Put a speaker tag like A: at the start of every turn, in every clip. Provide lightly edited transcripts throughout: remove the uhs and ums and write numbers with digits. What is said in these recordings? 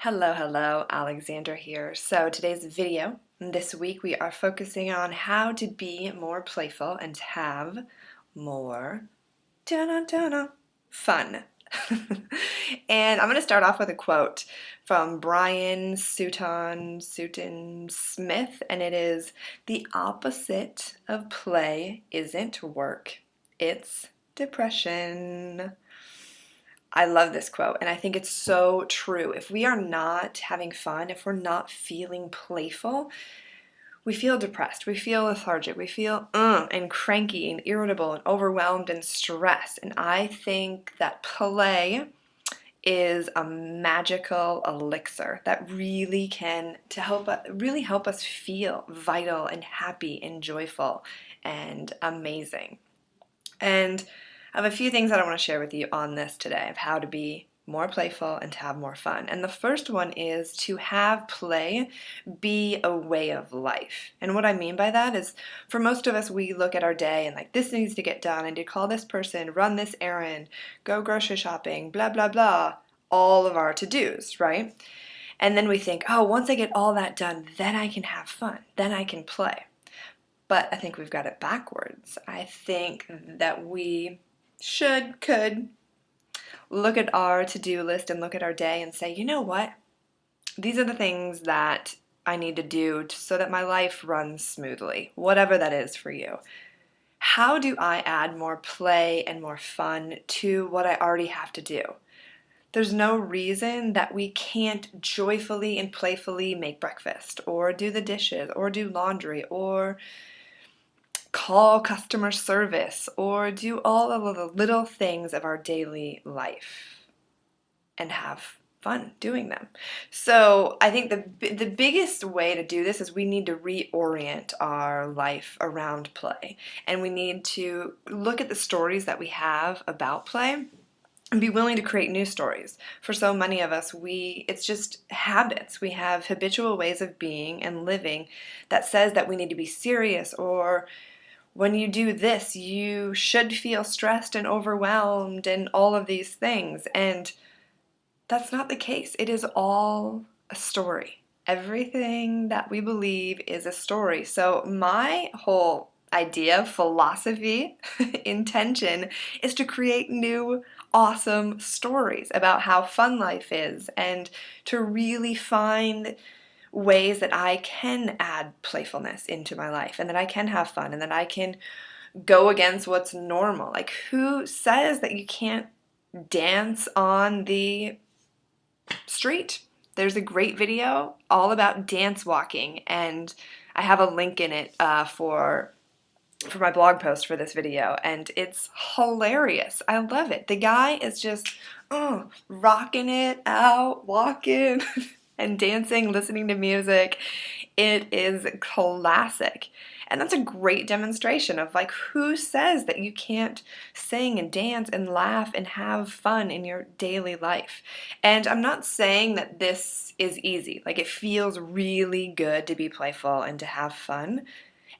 A: Hello, hello, Alexandra here. So today's video, this week we are focusing on how to be more playful and have more fun. And I'm going to start off with a quote from Brian Sutton Smith, and it is, "The opposite of play isn't work, it's depression." I love this quote, and I think it's so true. If we are not having fun, if we're not feeling playful, we feel depressed, we feel lethargic, we feel and cranky and irritable and overwhelmed and stressed. And I think that play is a magical elixir that really can really help us feel vital and happy and joyful and amazing. And I have a few things that I want to share with you on this today of how to be more playful and to have more fun. And the first one is to have play be a way of life. And what I mean by that is, for most of us, we look at our day and like, this needs to get done. I need to call this person, run this errand, go grocery shopping, blah, blah, blah. All of our to-dos, right? And then we think, oh, once I get all that done, then I can have fun. Then I can play. But I think we've got it backwards. I think that we could look at our to-do list and look at our day and say, you know what? These are the things that I need to do so that my life runs smoothly, whatever that is for you. How do I add more play and more fun to what I already have to do? There's no reason that we can't joyfully and playfully make breakfast, or do the dishes, or do laundry, or call customer service, or do all of the little things of our daily life and have fun doing them. So I think the biggest way to do this is we need to reorient our life around play, and we need to look at the stories that we have about play and be willing to create new stories. For so many of us, it's just habits. We have habitual ways of being and living that says that we need to be serious, or when you do this, you should feel stressed and overwhelmed and all of these things. And that's not the case. It is all a story. Everything that we believe is a story. So my whole idea, philosophy, intention is to create new awesome stories about how fun life is, and to really find ways that I can add playfulness into my life, and that I can have fun, and that I can go against what's normal. Like, who says that you can't dance on the street? There's a great video all about dance walking, and I have a link in it for my blog post for this video, and it's hilarious. I love it. The guy is just rocking it out, walking and dancing, listening to music. It is classic. And that's a great demonstration of, like, who says that you can't sing and dance and laugh and have fun in your daily life? And I'm not saying that this is easy. Like, it feels really good to be playful and to have fun.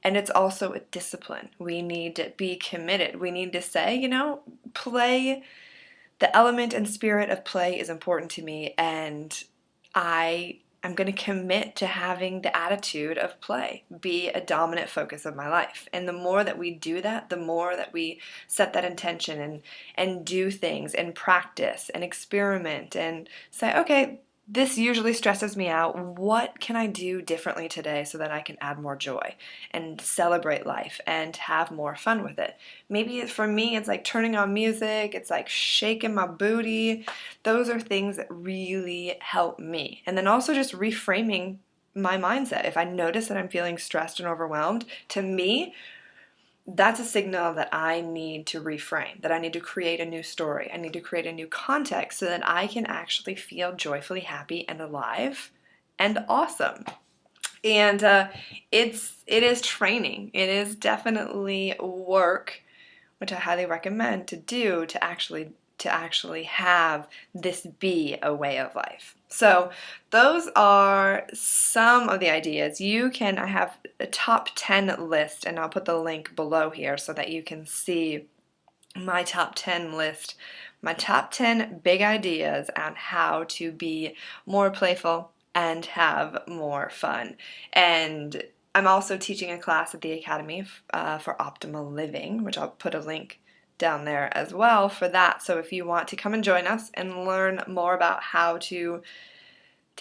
A: And it's also a discipline. We need to be committed. We need to say, play, the element and spirit of play is important to me, and I'm going to commit to having the attitude of play be a dominant focus of my life. And the more that we do that, the more that we set that intention and do things and practice and experiment and say, okay, this usually stresses me out. What can I do differently today so that I can add more joy and celebrate life and have more fun with it? Maybe for me, it's like turning on music. It's like shaking my booty. Those are things that really help me. And then also just reframing my mindset. If I notice that I'm feeling stressed and overwhelmed, to me, that's a signal that I need to reframe, that I need to create a new story. I need to create a new context so that I can actually feel joyfully happy and alive and awesome. And it is training. It is definitely work, which I highly recommend to do to actually have this be a way of life. So those are some of the ideas. I have a top 10 list, and I'll put the link below here so that you can see my top 10 list my top 10 big ideas on how to be more playful and have more fun. And I'm also teaching a class at the Academy for Optimal Living, which I'll put a link down there as well for that. So if you want to come and join us and learn more about how to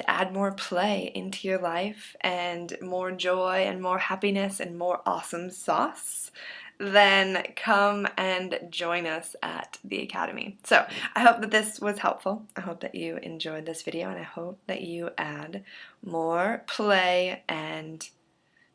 A: add more play into your life and more joy and more happiness and more awesome sauce, then come and join us at the Academy. So I hope that this was helpful. I hope that you enjoyed this video, and I hope that you add more play and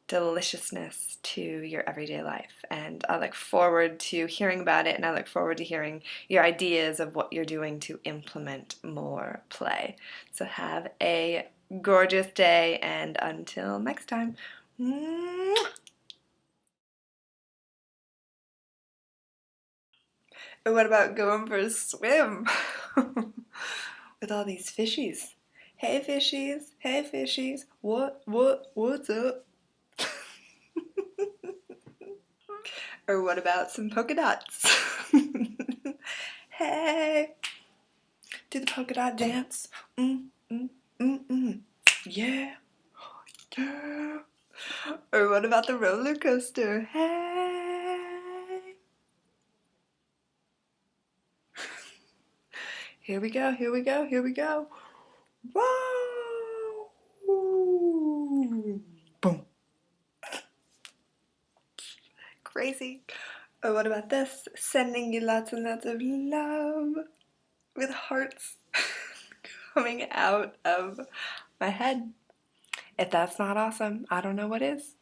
A: deliciousness to your everyday life. And I look forward to hearing about it, and I look forward to hearing your ideas of what you're doing to implement more play. So have a gorgeous day, and until next time. And what about going for a swim with all these fishies? Hey fishies, what's up? Or what about some polka dots? Hey, do the polka dot dance. Mm, mm, mm, mm. Yeah, yeah. Or what about the roller coaster? Hey. Here we go, here we go, here we go. Whoa! Boom. Crazy. Or what about this? Sending you lots and lots of love with hearts coming out of my head. If that's not awesome, I don't know what is.